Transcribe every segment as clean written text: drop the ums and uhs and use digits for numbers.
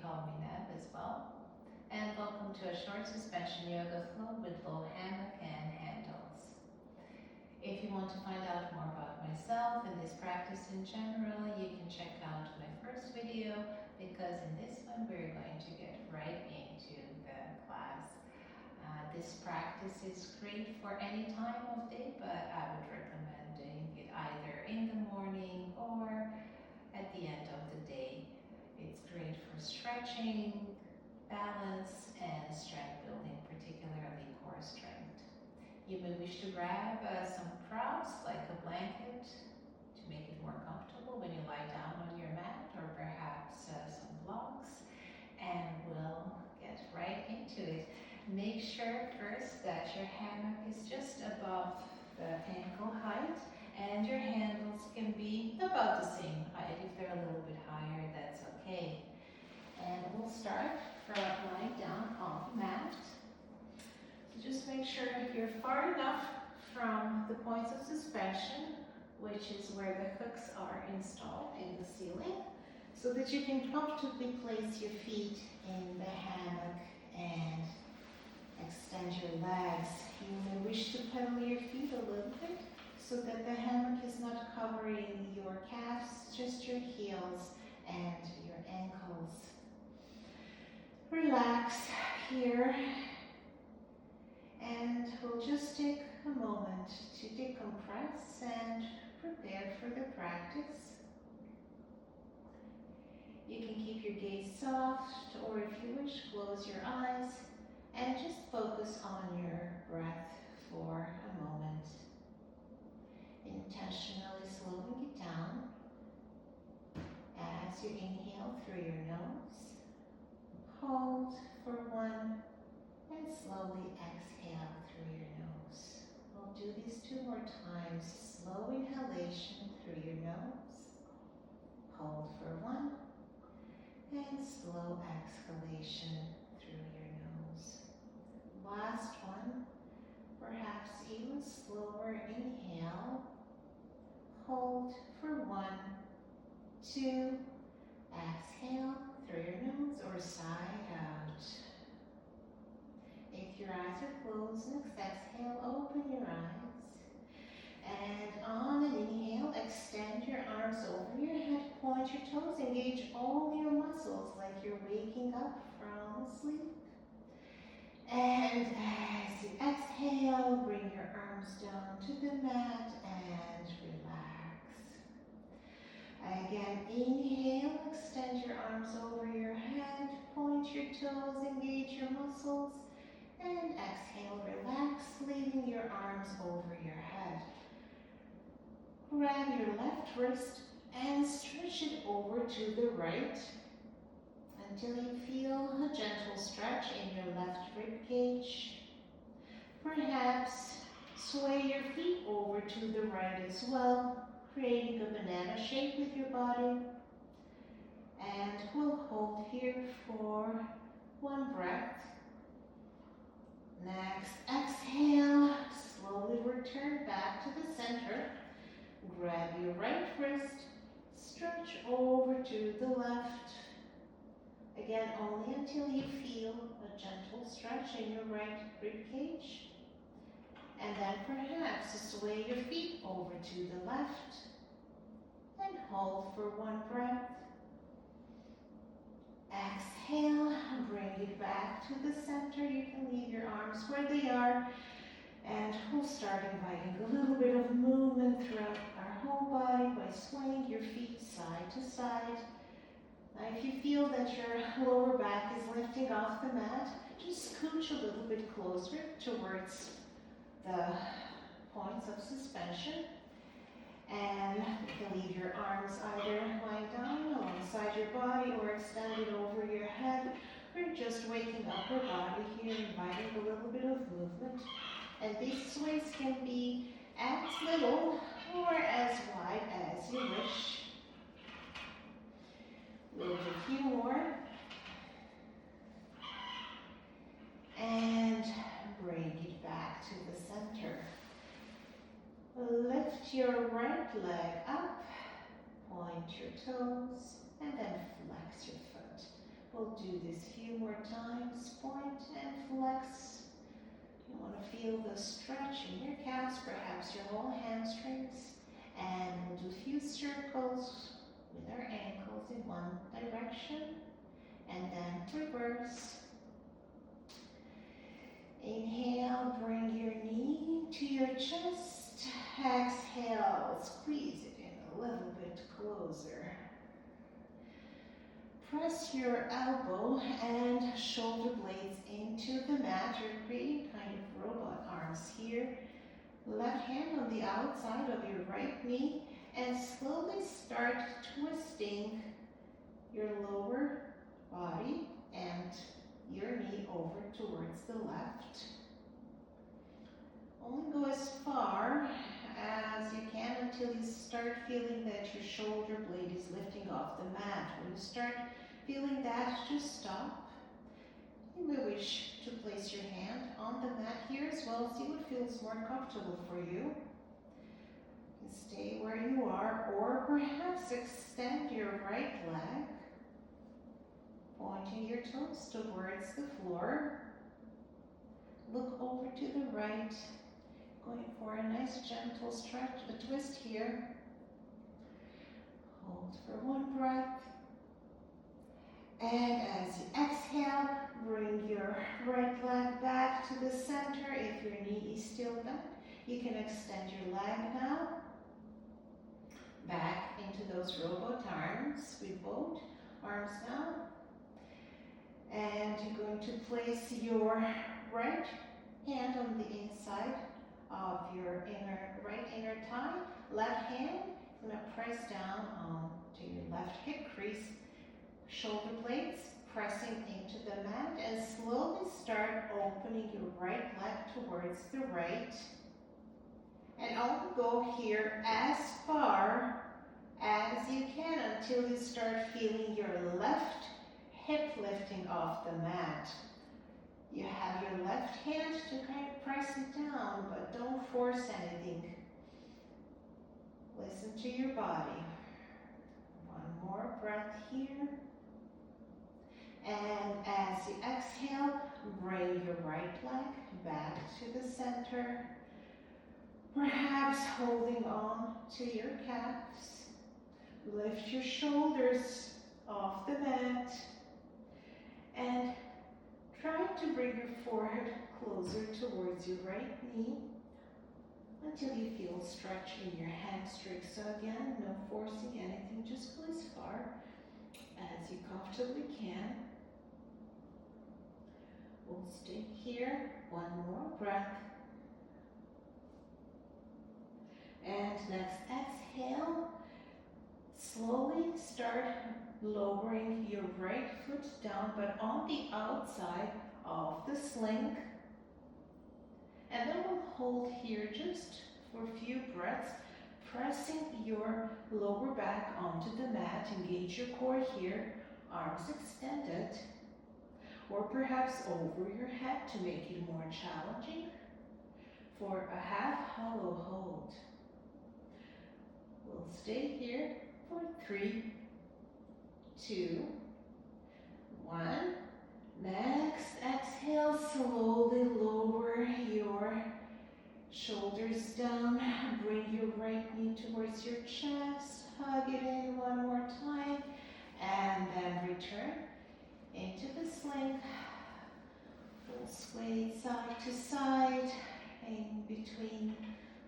call me Neb as well. And welcome to a short suspension yoga flow with low hammock and handles. If you want to find out more about myself and this practice in general, you can check out my first video, because in this one we're going to get right into the class. This practice is great for any time of day, but I would recommend doing it either in the morning or at the end of the day. It's great for stretching, balance, and strength building, particularly core strength. You may wish to grab some props like a blanket to make it more comfortable when you lie down on your mat, or perhaps some blocks, and we'll get right into it. Make sure first that your hammock is just above the ankle height, and your handles can be about the same height. If they're a little bit higher, that's okay. And we'll start from lying down on the mat. So just make sure that you're far enough from the points of suspension, which is where the hooks are installed in the ceiling, so that you can comfortably place your feet in the hammock and extend your legs. You may wish to pedal your feet a little bit so that the hammock is not covering your calves, just your heels and your ankles. Relax here, and we'll just take a moment to decompress and prepare for the practice. You can keep your gaze soft, or if you wish, close your eyes and just focus on your breath for a moment. Intentionally slowing it down as you inhale through your nose, hold for 1, and slowly exhale through your nose. We'll do these 2 more times. Slow inhalation through your nose, hold for 1, and slow exhalation through your nose. Last one, perhaps even slower. Inhale, hold for 1, 2, exhale through your nose or side out. If your eyes are closed, next exhale, open your eyes. And on an inhale, extend your arms over your head, point your toes, engage all your muscles like you're waking up from sleep. And as you exhale, bring your arms down to the mat and relax. Again, inhale, extend your arms over your head, point your toes, engage your muscles, and exhale, relax, leaving your arms over your head. Grab your left wrist and stretch it over to the right until you feel a gentle stretch in your left rib cage. Perhaps sway your feet over to the right as well, creating a banana shape with your body. And we'll hold here for 1 breath. Next, exhale, slowly return back to the center. Grab your right wrist, stretch over to the left. Again, only until you feel a gentle stretch in your right rib cage. And then perhaps sway your feet over to the left and hold for 1 breath. Exhale, bring it back to the center. You can leave your arms where they are. And we'll start inviting a little bit of movement throughout our whole body by swaying your feet side to side. Now, if you feel that your lower back is lifting off the mat, just scooch a little bit closer towards the points of suspension. And you can leave your arms either lying down alongside your body or extended over your head. We're just waking up our body here, inviting a little bit of movement. And these sways can be as little or as wide as you wish. We'll do a few more. And bring it back to the center. Lift your right leg up, point your toes, and then flex your foot. We'll do this a few more times. Point and flex. You want to feel the stretch in your calves, perhaps your whole hamstrings. And we'll do a few circles with our ankles in one direction. And then reverse. Inhale, bring your knee to your chest. Exhale, squeeze it in a little bit closer. Press your elbow and shoulder blades into the mat. You're creating kind of robot arms here. Left hand on the outside of your right knee and slowly start twisting your lower body and your knee over towards the left. Only go as far as you can until you start feeling that your shoulder blade is lifting off the mat. When you start feeling that, just stop. You may wish to place your hand on the mat here as well. See what feels more comfortable for you. You can stay where you are, or perhaps extend your right leg, pointing your toes towards the floor. Look over to the right, going for a nice gentle stretch, a twist here. Hold for one breath. And as you exhale, bring your right leg back to the center. If your knee is still bent, you can extend your leg now. Back into those robot arms with both arms now. And you're going to place your right hand on the inside of your right inner thigh. Left hand is going to press down onto your left hip crease. Shoulder blades pressing into the mat, and slowly start opening your right leg towards the right. And only go here as far as you can until you start feeling your left hip lifting off the mat. You have your left hand to kind of press it down, but don't force anything. Listen to your body. One more breath here. And as you exhale, bring your right leg back to the center. Perhaps holding on to your calves. Lift your shoulders off the mat. And try to bring your forehead closer towards your right knee until you feel stretch in your hamstrings. So again, no forcing anything, just go as far as you comfortably can. We'll stay here, one more breath. And next exhale, slowly start lowering your right foot down, but on the outside of the sling. And then we'll hold here just for a few breaths, pressing your lower back onto the mat. Engage your core here, arms extended, or perhaps over your head to make it more challenging for a half hollow hold. We'll stay here for 3, 2, 1. Next exhale, slowly lower your shoulders down. Bring your right knee towards your chest. Hug it in one more time. And then return into the sling. We'll sway side to side in between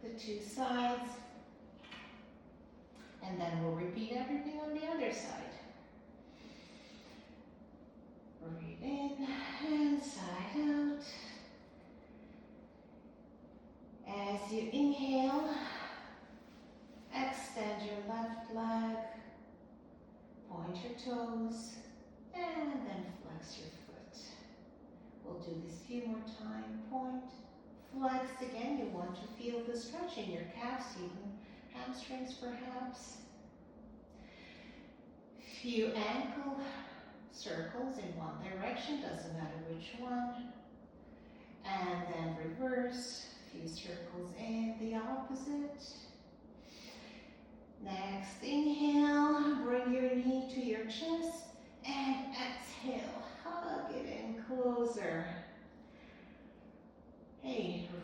the two sides. And then we'll repeat everything on the other side. Breathe in and side out. As you inhale, extend your left leg, point your toes, and then flex your foot. We'll do this a few more times. Point, flex again. You want to feel the stretch in your calves, even hamstrings perhaps. Few ankle circles in one direction, doesn't matter which one. And then reverse, few circles in the opposite. Next, inhale, bring your knee to your chest, and exhale,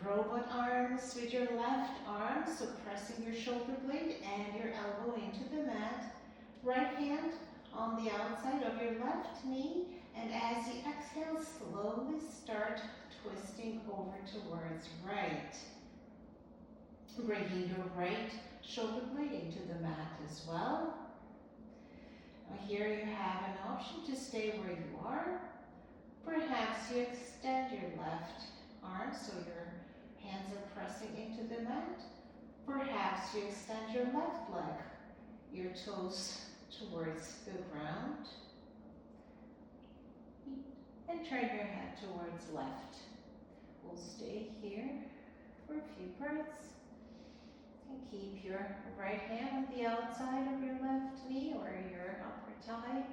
robot arms with your left arm, so pressing your shoulder blade and your elbow into the mat. Right hand on the outside of your left knee, and as you exhale, slowly start twisting over towards right. Bringing your right shoulder blade into the mat as well. Now here you have an option to stay where you are. Perhaps you extend your left arm so your hands are pressing into the mat. Perhaps you extend your left leg, your toes towards the ground. And turn your head towards left. We'll stay here for a few breaths. And keep your right hand on the outside of your left knee or your upper thigh.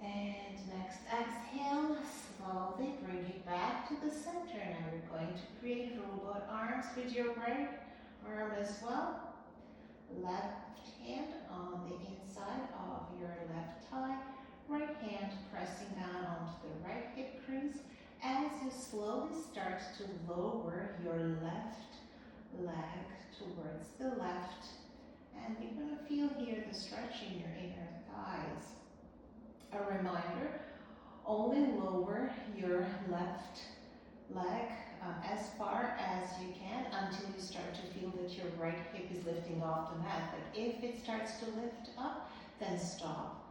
And next exhale, slowly bring it back to the center. Now we're going to create robot arms with your right arm as well. Left hand on the inside of your left thigh. Right hand pressing down onto the right hip crease as you slowly start to lower your left leg towards the left. And you're going to feel here the stretch in your inner thighs. A reminder, only lower your left leg as far as you can until you start to feel that your right hip is lifting off the mat. But if it starts to lift up, then stop.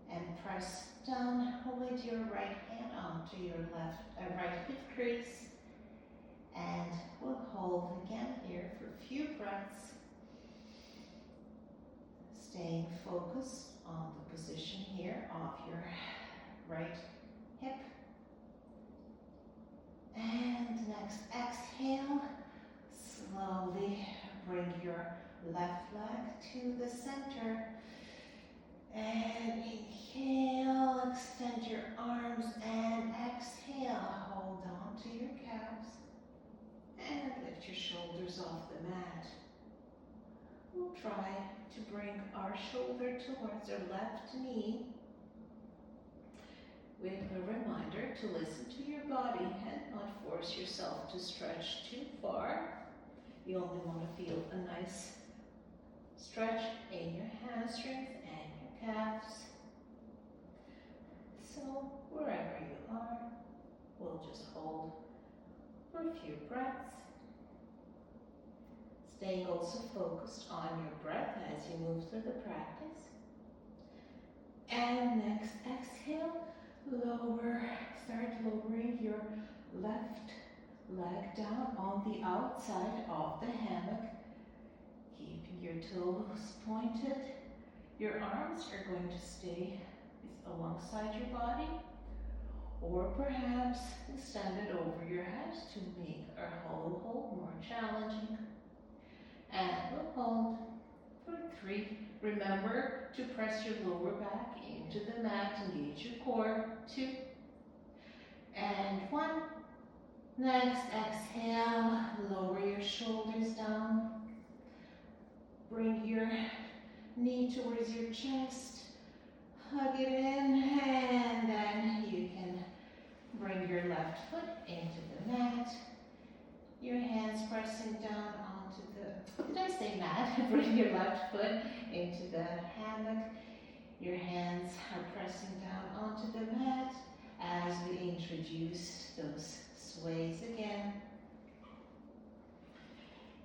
And press down with your right hand onto your right hip crease. And we'll hold again here for a few breaths. Staying focused on the position here of your right hip. And next exhale, slowly bring your left leg to the center. And inhale, extend your arms, and exhale, hold on to your calves. And lift your shoulders off the mat. We'll try to bring our shoulder towards our left knee with a reminder to listen to your body and not force yourself to stretch too far. You only want to feel a nice stretch in your hamstrings and your calves. So wherever you are, we'll just hold for a few breaths. Staying also focused on your breath as you move through the practice. And next exhale, start lowering your left leg down on the outside of the hammock. Keeping your toes pointed. Your arms are going to stay alongside your body, or perhaps extended over your head to make our hollow hold more challenging. And we'll hold for 3. Remember to press your lower back into the mat, engage your core. 2 and 1. Next, exhale, lower your shoulders down. Bring your knee towards your chest. Hug it in, and then you can bring your left foot into the mat. Your hands pressing down onto the, did I say mat? Bring your left foot into the hammock. Your hands are pressing down onto the mat as we introduce those sways again.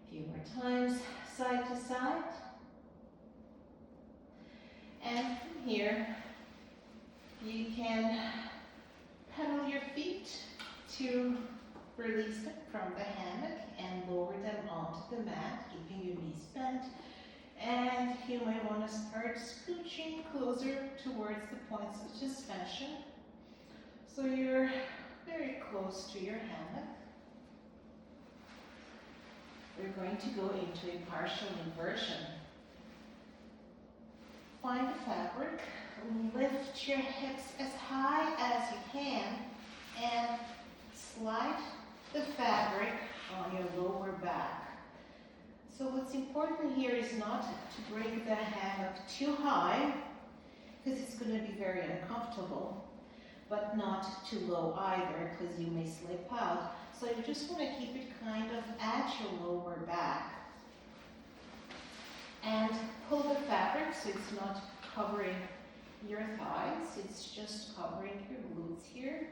A few more times, side to side. And from here, you can pedal your feet to release them from the hammock and lower them onto the mat, keeping your knees bent. And you might want to start scooching closer towards the points of suspension, so you're very close to your hammock. We're going to go into a partial inversion. Find a fabric, lift your hips as high as you can, and slide the fabric on your lower back. So what's important here is not to bring the hammock too high, because it's going to be very uncomfortable, but not too low either, because you may slip out. So you just want to keep it kind of at your lower back. And pull the fabric so it's not covering your thighs, it's just covering your glutes here.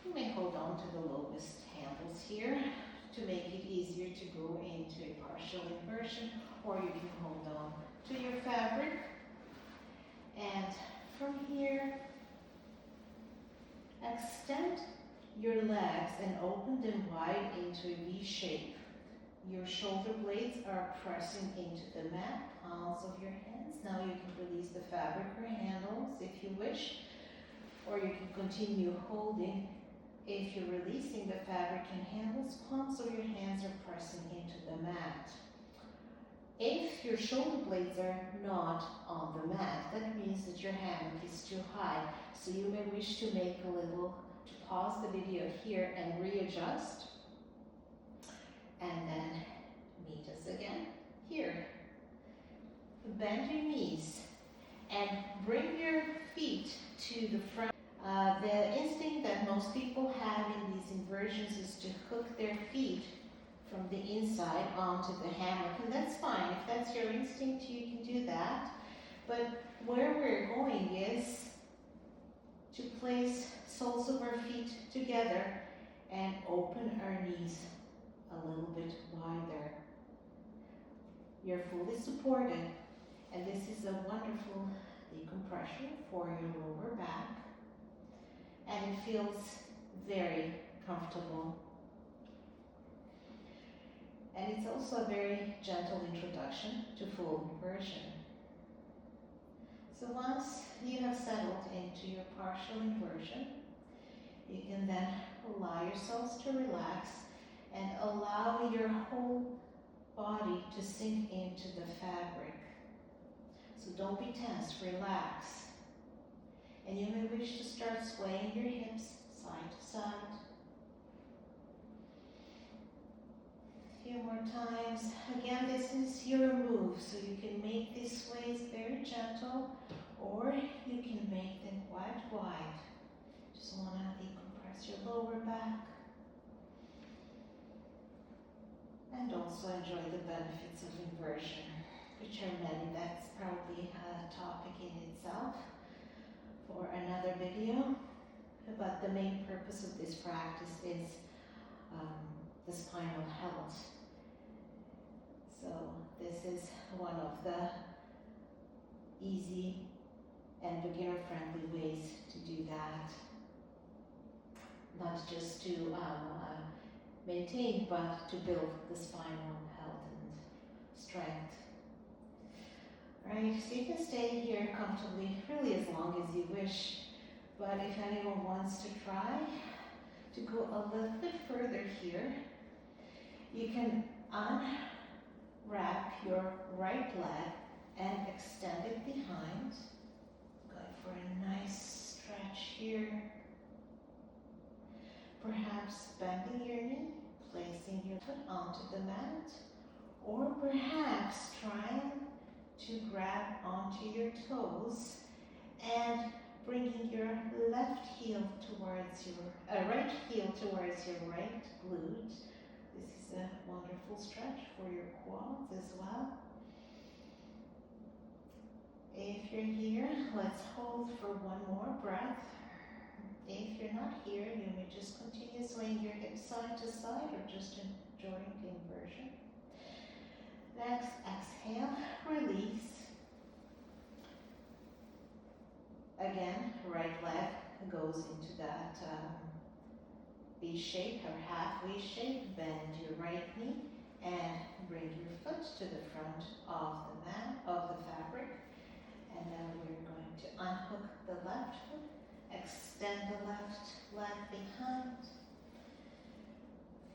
You may hold on to the lowest handles here to make it easier to go into a partial inversion, or you can hold on to your fabric. And from here, extend your legs and open them wide into a V shape. Your shoulder blades are pressing into the mat, palms of your hands. Now you can release the fabric or handles if you wish, or you can continue holding. If you're releasing the fabric and handles, palms of your hands are pressing into the mat. If your shoulder blades are not on the mat, that means that your hammock is too high. So you may wish to pause the video here and readjust. And then meet us again here. Bend your knees and bring your feet to the front. The instinct that most people have in these inversions is to hook their feet from the inside onto the hammock, and that's fine. If that's your instinct, you can do that. But where we're going is to place soles of our feet together and open our knees a little bit wider. You're fully supported, and this is a wonderful decompression for your lower back, and it feels very comfortable. And it's also a very gentle introduction to full inversion. So once you have settled into your partial inversion, you can then allow yourselves to relax and allow your whole body to sink into the fabric. So don't be tense, relax. And you may wish to start swaying your hips side to side. A few more times. Again, this is your move, so you can make these sways very gentle, or you can make them quite wide. Just want to decompress your lower back. And also enjoy the benefits of inversion, which are many. That's probably a topic in itself for another video. But the main purpose of this practice is the spinal health. So this is one of the easy and beginner-friendly ways to do that. Not just to maintain, but to build the spinal health and strength. Right, so you can stay here comfortably, really as long as you wish. But if anyone wants to try to go a little bit further here, you can unwrap your right leg and extend it behind. Going for a nice stretch here. Perhaps bending your knee, placing your foot onto the mat, or perhaps trying to grab onto your toes and bringing your left heel towards your right heel towards your right glute. This is a wonderful stretch for your quads as well. If you're here, let's hold for one more breath. If you're not here, you may just continue swaying your hips side to side or just enjoying the inversion. Next, exhale, release. Again, right leg goes into that V shape or half V shape. Bend your right knee and bring your foot to the front of the mat, of the fabric. And then we're going to unhook the left foot. Extend the left leg behind.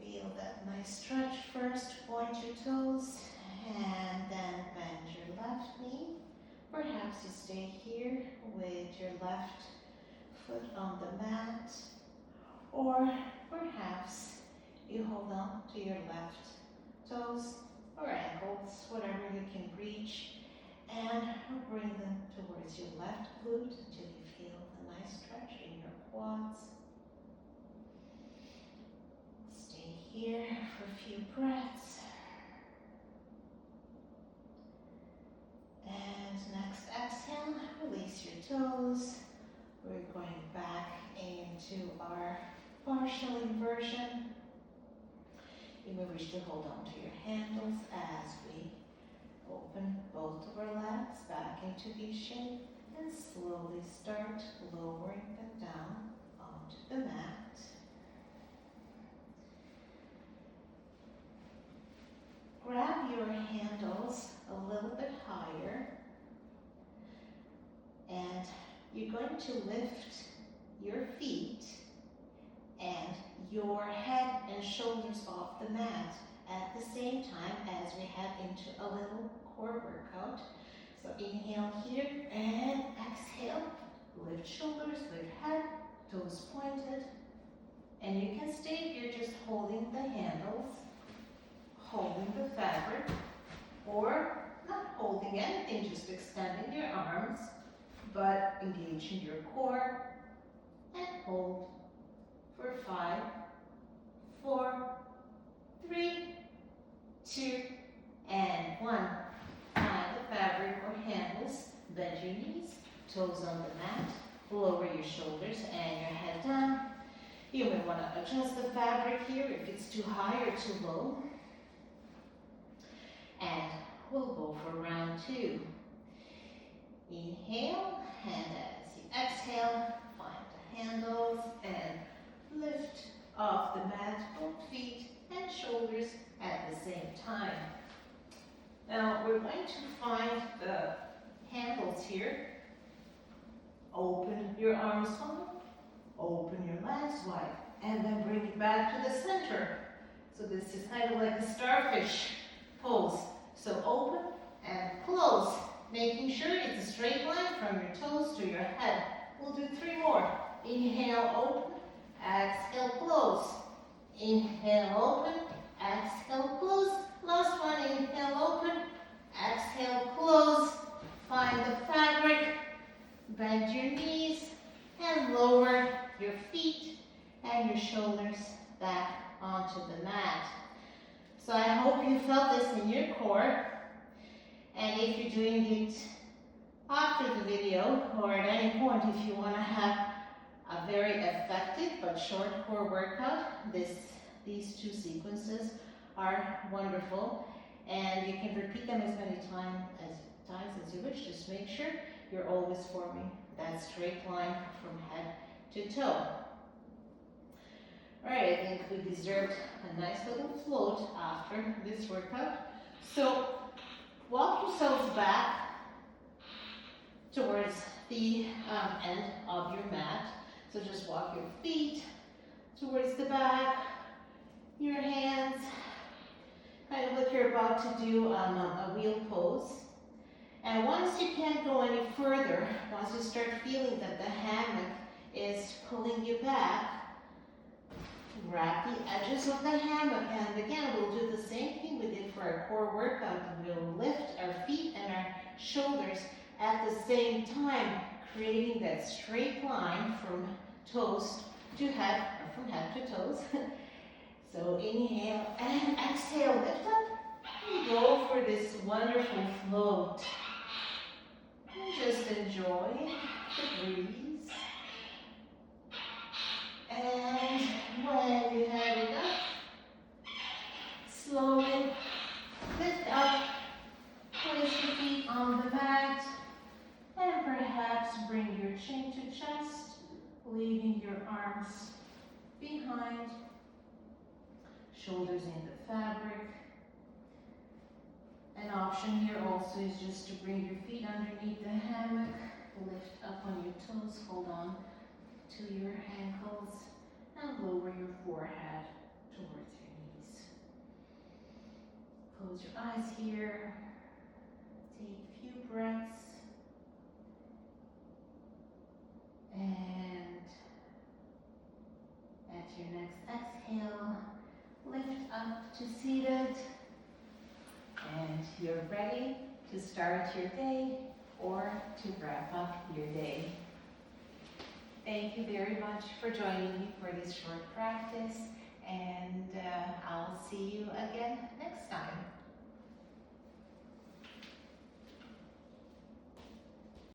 Feel that nice stretch first. Point your toes and then bend your left knee. Perhaps you stay here with your left foot on the mat, or perhaps you hold on to your left toes or ankles, whatever you can reach, And bring them towards your left glute until you feel a nice stretch in your quads. Stay here for a few breaths. And next exhale, release your toes. We're going back into our partial inversion. You may wish to hold on to your handles as we open both of our legs back into V shape and slowly start lowering them down onto the mat. Grab your handles a little bit higher, and you're going to lift your feet and your head and shoulders off the mat at the same time as we head into a little core workout. So inhale here and exhale. Lift shoulders, lift head, toes pointed. And you can stay here just holding the handles, holding the fabric, or not holding anything, just extending your arms, but engaging your core, and hold for 5, 4, 3, 2, and 1. Find the fabric or handles, bend your knees, toes on the mat, lower your shoulders and your head down. You may want to adjust the fabric here if it's too high or too low. And we'll go for round 2. Inhale, and as you exhale, find the handles and lift off the mat, both feet and shoulders at the same time. Now we're going to find the handles here. Open your arms wide, open your legs wide, and then bring it back to the center. So this is kind of like a starfish pose. So open and close, making sure it's a straight line from your toes to your head. We'll do 3 more. Inhale, open, exhale, close. Inhale, open, exhale, close. Last one, inhale, open, exhale, close. Find the fabric, bend your knees, and lower your feet and your shoulders back onto the mat. So I hope you felt this in your core. And if you're doing it after the video or at any point, if you want to have a very effective but short core workout, these 2 sequences are wonderful. And you can repeat them as many times as you wish. Just make sure you're always forming that straight line from head to toe. All right, I think we deserved a nice little float after this workout. So walk yourselves back towards the end of your mat. So just walk your feet towards the back, your hands, kind of like you're about to do a wheel pose. And once you can't go any further, once you start feeling that the hammock is pulling you back, grab the edges of the hammock, and again, we'll do the same thing we did for our core workout. We'll lift our feet and our shoulders at the same time, creating that straight line from toes to head, or from head to toes. So inhale and exhale, lift up, and go for this wonderful float. And just enjoy the breeze. And when you have enough, slowly lift up, place your feet on the mat, and perhaps bring your chin to chest, leaving your arms behind, shoulders in the fabric. An option here also is just to bring your feet underneath the hammock, lift up on your toes, hold on to your ankles, and lower your forehead towards your knees. Close your eyes here. Take a few breaths. And at your next exhale, lift up to seated. And you're ready to start your day or to wrap up your day. Thank you very much for joining me for this short practice, and I'll see you